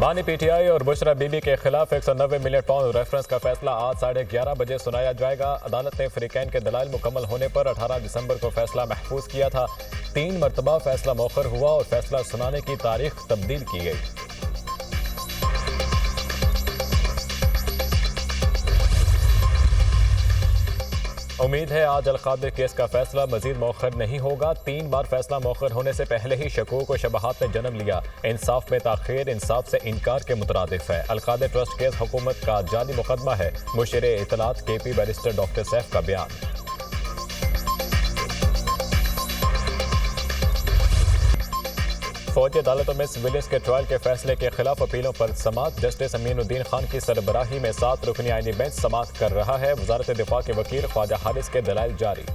बानी पीटीआई और बुशरा बीबी के खिलाफ 190 मिलियन पाउंड रेफरेंस का फैसला आज 11:30 बजे सुनाया जाएगा। अदालत ने फ्रीकैन के दलाइल मुकम्मल होने पर 18 दिसंबर को फैसला महफूज किया था। 3 मरतबा फैसला मौखर हुआ और फैसला सुनाने की तारीख तब्दील की गई। उम्मीद है आज अलकादिर केस का फैसला मजीद मौखर नहीं होगा। 3 बार फैसला मौखर होने से पहले ही शकूक और शबहात ने जन्म लिया। इंसाफ में ताखीर इंसाफ से इनकार के मुतरादिफ है। अलकादिर ट्रस्ट केस हुकूमत का जाली मुकदमा है। मुशीर इत्तलात केपी बैरिस्टर डॉक्टर सैफ का बयान। फौजी अदालतों में सिविलियंस के ट्रायल के फैसले के खिलाफ अपीलों पर समाअत। जस्टिस अमीनुद्दीन खान की सरबराही में 7 रुकनी आईनी बेंच समाअत कर रहा है। वजारत दिफा के वकील ख्वाजा हारिस के दलाइल जारी।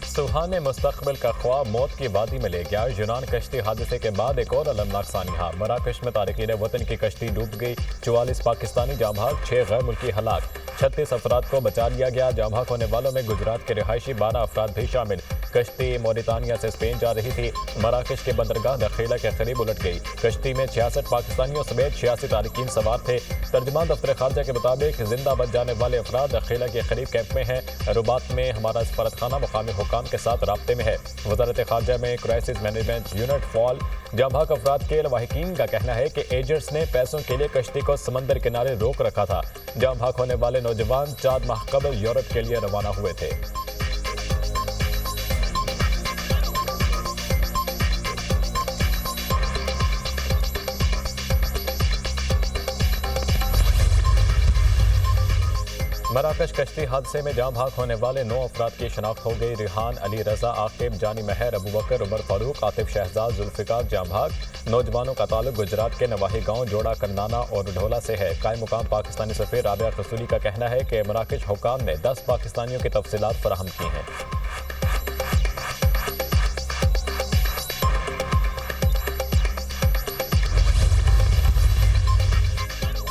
सुहाने मुस्तकबिल का ख्वाब मौत की वादी में ले गया। यूनान कश्ती हादसे के बाद एक और अलमनाक सानिहा। मराकश में तारिकीन वतन की कश्ती डूब गई। 44 पाकिस्तानी जाँ भाग, 6 गैर मुल्की हलाक। 36 अफराद को बचा लिया गया। जाँ भाग होने वालों में गुजरात के रिहायशी 12 अफराद भी शामिल। कश्ती मोरितानिया से स्पेन जा रही थी। मराकश के बंदरगाह दखीला के करीब उलट गई। कश्ती में 66 पाकिस्तानियों समेत 86 तारिकीन सवार थे। तर्जुमान दफ्तर खारजा के मुताबिक जिंदा बच जाने वाले अफराद दखीला के करीब कैंप में हैं। रुबात में हमारा सफारतखाना मुकामी हुकाम के साथ राब्ते में है। वजारत खारजा में क्राइसिस मैनेजमेंट यूनिट फॉल जाँ भाग अफराद के लवाहिकीन का कहना है कि एजेंट्स ने पैसों के लिए कश्ती को समंदर किनारे रोक रखा था। जाँ भाग होने वाले नौजवान 4 माह कबल यूरोप के लिए रवाना हुए थे। मराकश कश्ती हादसे में जाँ भाग होने वाले 9 अफराद की शनाख्त हो गई। रिहान, अली रजा, आकिब, जानी महर, अबू बकर, उमर फारूक, आतिफ शहजाद, जुल्फिकार जाँ भाग। नौजवानों का ताल्लुक गुजरात के नवाही गांव जोड़ा, करनाना और ढोला से है। कायम मुकाम पाकिस्तानी सफीर राबिया रसूली का कहना है कि मराकश हुकाम ने 10 पाकिस्तानियों की तफसीलात फराहम की हैं।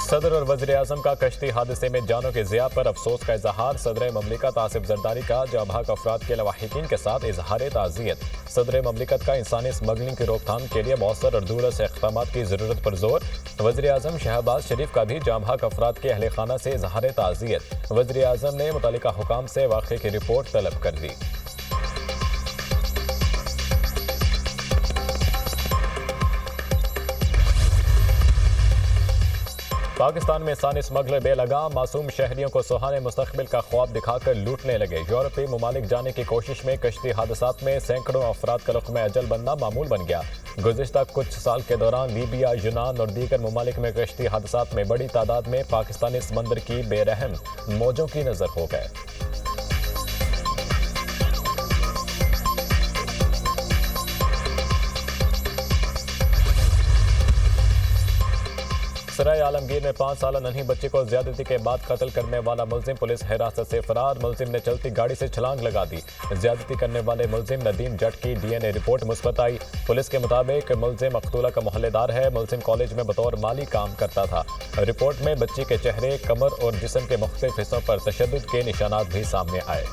सदर और वज़ीर आज़म का कश्ती हादसे में जानों के ज़िया पर अफसोस का इजहार। सदर ममलिकत आसिफ जरदारी का जाँ भाग अफराद के लवाहिकीन के साथ इजहार ताज़ियत। सदर ममलिकत का इंसानी स्मगलिंग की रोकथाम के लिए मौसर और दूरस इक़दामात की ज़रूरत पर जोर। वज़ीर आज़म शहबाज शरीफ का भी जाँ भाग अफराद के अहले खाना से इजहार ताज़ियत। वज़ीर आज़म ने मुतल्लिका हुकाम से वाक़े की रिपोर्ट तलब कर दी। पाकिस्तान में इंसानी स्मगलर बेलगाम मासूम शहरियों को सुहाने मुस्तकबिल का ख्वाब दिखाकर लूटने लगे। यूरोपीय ममालिक जाने की कोशिश में कश्ती हादसात में सैकड़ों अफराद का लुक़्मे अजल बनना मामूल बन गया। गुज़िश्ता कुछ साल के दौरान लीबिया, यूनान और दीगर ममालिक में कश्ती हादसात में बड़ी तादाद में पाकिस्तानी समंदर की बेरहम मौजों की नज़र हो गए। सराय आलमगीर में 5 साल नन्ही बच्ची को ज्यादती के बाद कत्ल करने वाला मुलजिम पुलिस हिरासत से फरार। मुलजिम ने चलती गाड़ी से छलांग लगा दी। ज्यादती करने वाले मुलजिम नदीम जट की DNA रिपोर्ट मुस्बत आई। पुलिस के मुताबिक मुलजिम मकतूला का मोहल्लेदार है। मुलजिम कॉलेज में बतौर माली काम करता था। रिपोर्ट में बच्ची के चेहरे, कमर और जिस्म के मुख्तलिफ हिस्सों पर तशद्दुद के निशानात भी सामने आए।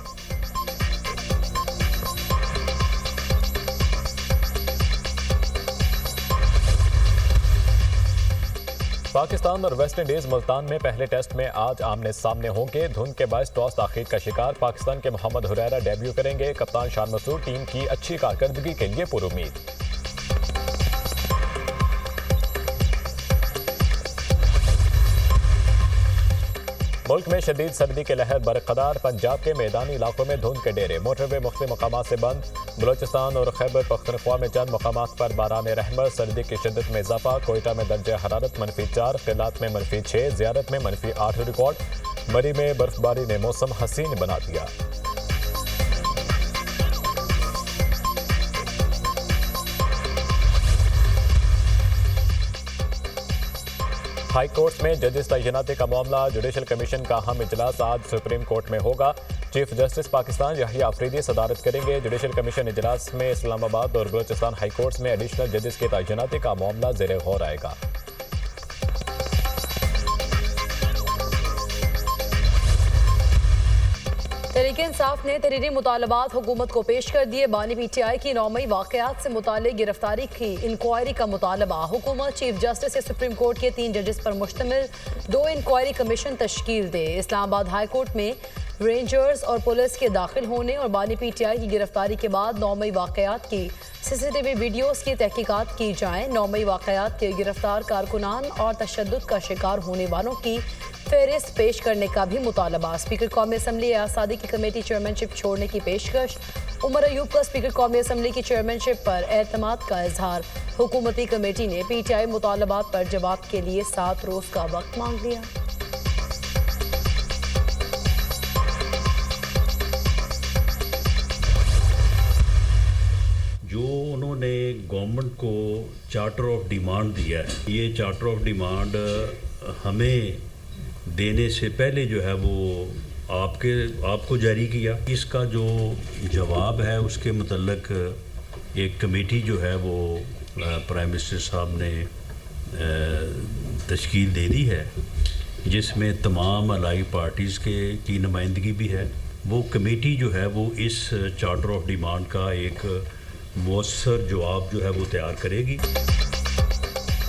पाकिस्तान और वेस्ट इंडीज मुल्तान में पहले टेस्ट में आज आमने सामने होंगे। धुंध के बायस टॉस ताखीर का शिकार। पाकिस्तान के मोहम्मद हुरैरा डेब्यू करेंगे। कप्तान शान मसूद टीम की अच्छी कारकर्दगी के लिए पुरुमीद। मुल्क में शदीद सर्दी की लहर बरकरार। पंजाब के मैदानी इलाकों में धुंध के डेरे। मोटरवे मुख्तलिफ मकामात से बंद। बलोचिस्तान और खैबर पख्तूनख्वा में चंद मकामात पर बारान रहमत। सर्दी की शिद्दत में इजाफा। कोयटा में दर्जा हरारत -4, किलात में -6, ज़ियारत में -8 रिकॉर्ड। मरी में बर्फबारी ने मौसम हसीन बना दिया। हाई कोर्ट में जजेस तैनाती का मामला। जुडिशल कमीशन का अहम इजलास आज सुप्रीम कोर्ट में होगा। चीफ जस्टिस पाकिस्तान याहिया अफरीदी सदारत करेंगे। जुडिशल कमीशन इजलास में इस्लामाबाद और बलोचिस्तान हाई कोर्ट्स में एडिशनल जजेस की तैनाती का मामला ज़ेरे गौर आएगा। तहरीक इंसाफ ने तहरीरी मुतालबात हुकूमत को पेश कर दिए। बानी PTI की 9 मई वाकयात से मुताल्लिक गिरफ्तारी की इंक्वायरी का मुतालबा। हुकूमत चीफ जस्टिस या सुप्रीम कोर्ट के 3 जजेस पर मुश्तमिल 2 इंक्वायरी कमीशन तश्कील दे। इस्लामाबाद हाई कोर्ट में रेंजर्स और पुलिस के दाखिल होने और बानी PTI की गिरफ्तारी के बाद 9 मई वाकयात की CCTV वीडियोस की तहकीकात की जाए। 9 मई वाकयात के गिरफ्तार कारकुनान और तशद्दुद का शिकार होने वालों की फहरिस्त पेश करने का भी मुतालबा। स्पीकर कौमी असम्बली आसादी की कमेटी चेयरमैनशिप छोड़ने की पेशकश। उमर अयूब का स्पीकर कौमी असम्बली की चेयरमैनशिप पर एतमाद का इजहार। हुकूमती कमेटी ने PTI मुतालबात पर जवाब के लिए 7 रोज का वक्त मांग लिया। जो उन्होंने गवर्नमेंट को चार्टर ऑफ डिमांड दिया है, ये चार्टर ऑफ डिमांड हमें देने से पहले जो है वो आपको जारी किया। इसका जो जवाब है उसके मतलब एक कमेटी जो है वो प्राइम मिनिस्टर साहब ने तश्कील दे दी है, जिसमें तमाम अलाई पार्टीज़ की नुमाइंदगी भी है। वो कमेटी जो है वो इस चार्टर ऑफ डिमांड का एक मौसर जवाब जो है वो तैयार करेगी।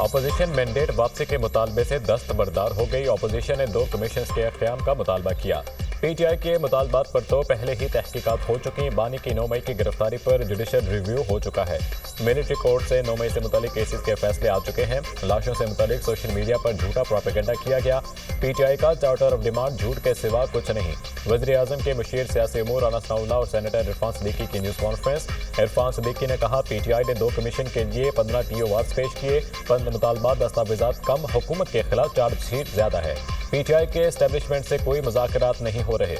अपोजिशन मैंडेट वापसी के मुतालबे से दस्तबरदार हो गई। अपोजिशन ने 2 कमीशन के क़याम का मुतालबा किया। PTI के मुतालबात पर तो पहले ही तहकीकात हो चुकी। बानी की 9 मई की गिरफ्तारी पर जुडिशल रिव्यू हो चुका है। मिलिट्री कोर्ट से 9 मई से मुतालिक केसेस के फैसले आ चुके हैं। लाशों से मुतालिक सोशल मीडिया पर झूठा प्रोपेगेंडा किया गया। PTI का चार्टर ऑफ डिमांड झूठ के सिवा कुछ नहीं। वज़ीर आज़म के मुशीर सियासी उमूर अनस नाउल्लाह और सेनेटर इरफान सिद्दीकी की न्यूज़ कॉन्फ्रेंस। इरफान सिद्दीकी ने कहा PTI ने 2 कमीशन के लिए 15 TORs पेश किए। 15 मुतालबात दस्तावेज़ात कम, हुकूमत के खिलाफ चार्जशीट ज़्यादा है। PTI के एस्टेब्लिशमेंट से कोई मुज़ाकरात नहीं हो रहे।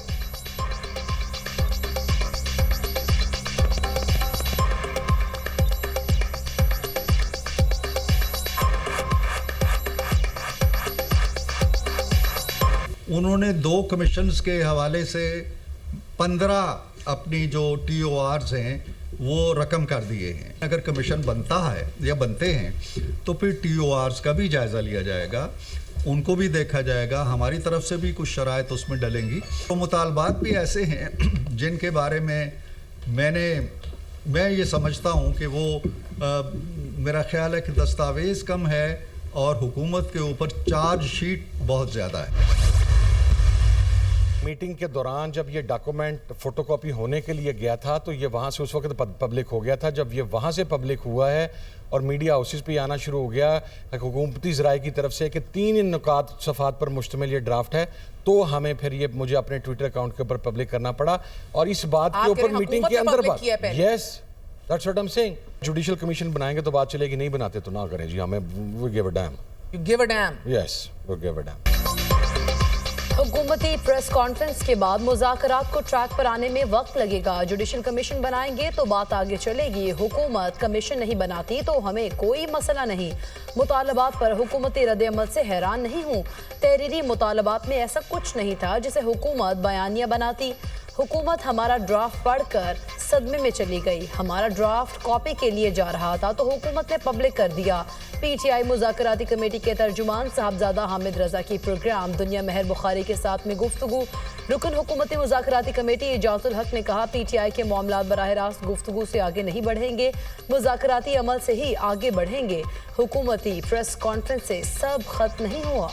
उन्होंने 2 कमीशंस के हवाले से 15 अपनी जो TORs हैं वो रकम कर दिए हैं। अगर कमीशन बनता है या बनते हैं तो फिर TORs का भी जायज़ा लिया जाएगा, उनको भी देखा जाएगा। हमारी तरफ से भी कुछ शराइत उसमें डलेंगी। तो मुतालबात भी ऐसे हैं जिनके बारे में मैं ये समझता हूँ कि वो मेरा ख्याल है कि दस्तावेज़ कम है और हुकूमत के ऊपर चार्जशीट बहुत ज़्यादा है। मीटिंग के दौरान जब ये डॉक्यूमेंट फोटोकॉपी होने के लिए गया था तो ये वहाँ से उस वक्त पब्लिक हो गया था। जब ये वहाँ से पब्लिक हुआ है और मीडिया हाउसेस पे आना शुरू हो गया हुकूमती ज़राए की तरफ से कि 3 नुकात सफ़ात पर मुश्तमिल ये ड्राफ्ट है, तो हमें फिर ये मुझे अपने ट्विटर अकाउंट के ऊपर पब्लिक करना पड़ा। और इस बात के ऊपर मीटिंग के अंदर बात, yes that's what I am saying. Judicial commission बनाएंगे तो बात चलेगी, नहीं बनाते तो ना करें जी। हमें we give a damn, you give a damn, yes we give a damn. हुकूमती प्रेस कॉन्फ्रेंस के बाद मुज़ाकरात को ट्रैक पर आने में वक्त लगेगा। जुडिशल कमीशन बनाएंगे तो बात आगे चलेगी। हुकूमत कमीशन नहीं बनाती तो हमें कोई मसला नहीं। मुतालबात पर हुकूमती रद्द-ए-अमल से हैरान नहीं हूँ। तहरीरी मुतालबात में ऐसा कुछ नहीं था जिसे हुकूमत बयानिया बनाती। हुकूमत हमारा ड्राफ्ट पढ़कर सदमे में चली गई। हमारा ड्राफ्ट कॉपी के लिए जा रहा था तो हुकूमत ने पब्लिक कर दिया। PTI मुज़ाकराती कमेटी के तर्जुमान साहबजादा हामिद रजा की प्रोग्राम दुनिया महर बुखारी के साथ में गुफ्तगू। रुकन हुकूमती मुज़ाकराती कमेटी एजाजुल हक ने कहा PTI के मामलात बराह रास्त गुफ्तगू से आगे नहीं बढ़ेंगे, मुज़ाकराती अमल से ही आगे बढ़ेंगे। हुकूमती प्रेस कॉन्फ्रेंस से सब खत्म नहीं हुआ।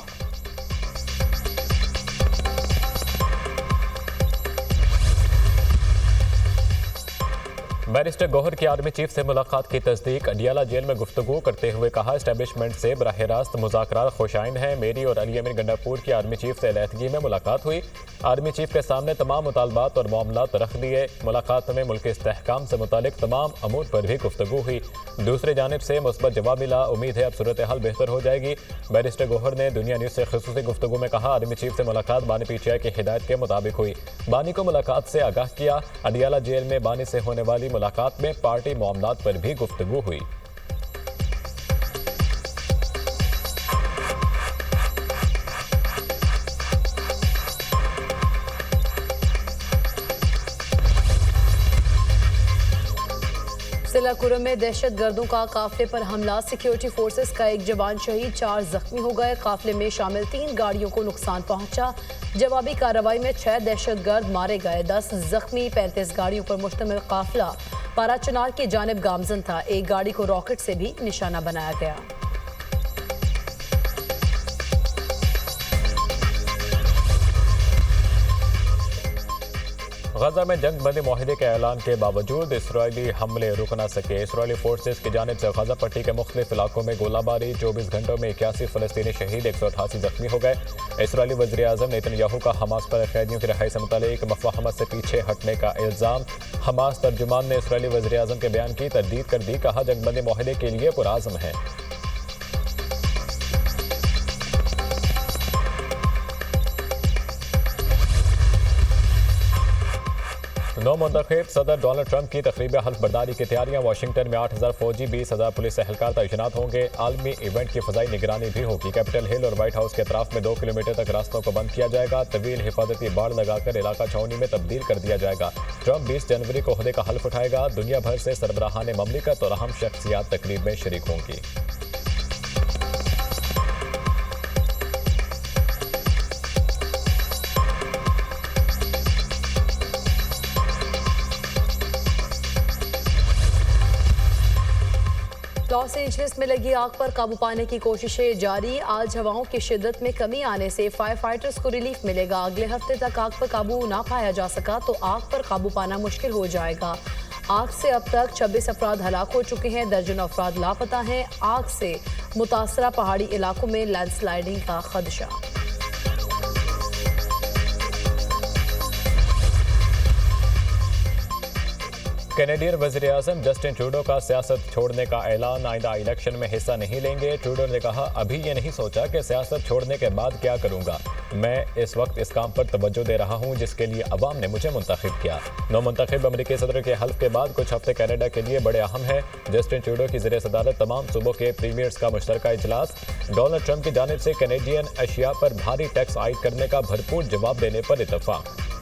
बैरिस्टर गौहर की आर्मी चीफ से मुलाकात की तस्दीक। अडियाला जेल में गुफ्तगू करते हुए कहा एस्टेब्लिशमेंट से बराह रास्त मुज़ाकरात खुशाइन है। मेरी और अली अमीर गंडापुर की आर्मी चीफ से अलहदगी में मुलाकात हुई। आर्मी चीफ के सामने तमाम मुतालबात और मामलात रख दिए। मुलाकात में मुल्क के इस्तेहकाम से मुतालिक तमाम अमूर पर भी गुफ्तगू हुई। दूसरी जानिब से मुस्बत जवाब मिला। उम्मीद है अब सूरत हाल बेहतर हो जाएगी। बैरिस्टर गौहर ने दुनिया न्यूज़ से खुसूसी गुफ्तगू में कहा आर्मी चीफ से मुलाकात बानी PTI की हिदायत के मुताबिक हुई। बानी को मुलाकात से आगाह किया। अडियाला जेल में बानी से होने वाली मुलाकात में पार्टी मामलात पर भी गुफ्तगू हुई। बालाकुरम में दहशतगर्दों का काफिले पर हमला, सिक्योरिटी फोर्सेस का एक जवान शहीद, 4 जख्मी हो गए। काफिले में शामिल 3 गाड़ियों को नुकसान पहुंचा। जवाबी कार्रवाई में 6 दहशतगर्द मारे गए, 10 जख्मी। 35 गाड़ियों पर मुश्तमिल काफिला पाराचनार की जानिब गामजन था। एक गाड़ी को रॉकेट से भी निशाना बनाया गया। गजा में जंग बंदी माहिदे के ऐलान के बावजूद इसराइली हमले रुक न सके। इसराइली फोर्सेस की जानिब से गजा पट्टी के मुख्तलिफ इलाकों में गोलाबारी, 24 घंटों में 81 फलस्तीनी शहीद, 188 जख्मी हो गए। इसराइली वज़ीर आज़म नेतन्याहू का हमास पर कैदियों की रिहाई से मुतालिक मुफ़ाहमत से पीछे हटने का इल्ज़ाम। हमास तर्जुमान ने इसराइली वज़ीर आज़म के बयान की तरदीद कर दी, कहा जंग बंदी माहिदे के लिए पुरआज़म है। नौ मुंतखब सदर डोनाल्ड ट्रंप की तकरीब हल्फ बर्दारी की तैयारियां। वाशिंगटन में 8000 फौजी, 20,000 पुलिस एहलकार तैनात होंगे। आलमी इवेंट की फ़ज़ाई निगरानी भी होगी। कैपिटल हिल और व्हाइट हाउस के अतराफ में 2 किलोमीटर तक रास्तों को बंद किया जाएगा। तवील हिफाजती बाड़ लगाकर इलाका छावनी में तब्दील कर दिया जाएगा। ट्रंप 20 जनवरी को ओहदे का हल्फ उठाएगा। दुनिया भर से सरबराहान ममलिकत और अहम शख्सियात तकरीब में शरीक होंगी। लॉस एंजलिस में लगी आग पर काबू पाने की कोशिशें जारी। आज हवाओं की शिद्दत में कमी आने से फायर फाइटर्स को रिलीफ मिलेगा। अगले हफ्ते तक आग पर काबू ना पाया जा सका तो आग पर काबू पाना मुश्किल हो जाएगा। आग से अब तक 26 अफराद हलाक हो चुके हैं, दर्जनों अफराद लापता हैं। आग से मुतासरा पहाड़ी इलाकों में लैंडस्लाइडिंग का खदशा। कैनेडियन वज़ीर आज़म जस्टिन ट्रूडो का सियासत छोड़ने का ऐलान, आइंदा इलेक्शन में हिस्सा नहीं लेंगे। ट्रूडो ने कहा, अभी ये नहीं सोचा कि सियासत छोड़ने के बाद क्या करूंगा। मैं इस वक्त इस काम पर तवज्जो दे रहा हूं जिसके लिए अवाम ने मुझे मुंतखब किया। नौ मुंतखब अमरीकी सदर के हल्फ के बाद कुछ हफ्ते कनाडा के लिए बड़े अहम है। जस्टिन ट्रूडो की ज़ेर सदारत तमाम सूबों के प्रीमियर्स का मुश्तरका इजलास। डोनाल्ड ट्रंप की जानिब से कैनेडियन अशिया पर भारी टैक्स आयद करने का भरपूर जवाब देने पर इत्तफाक।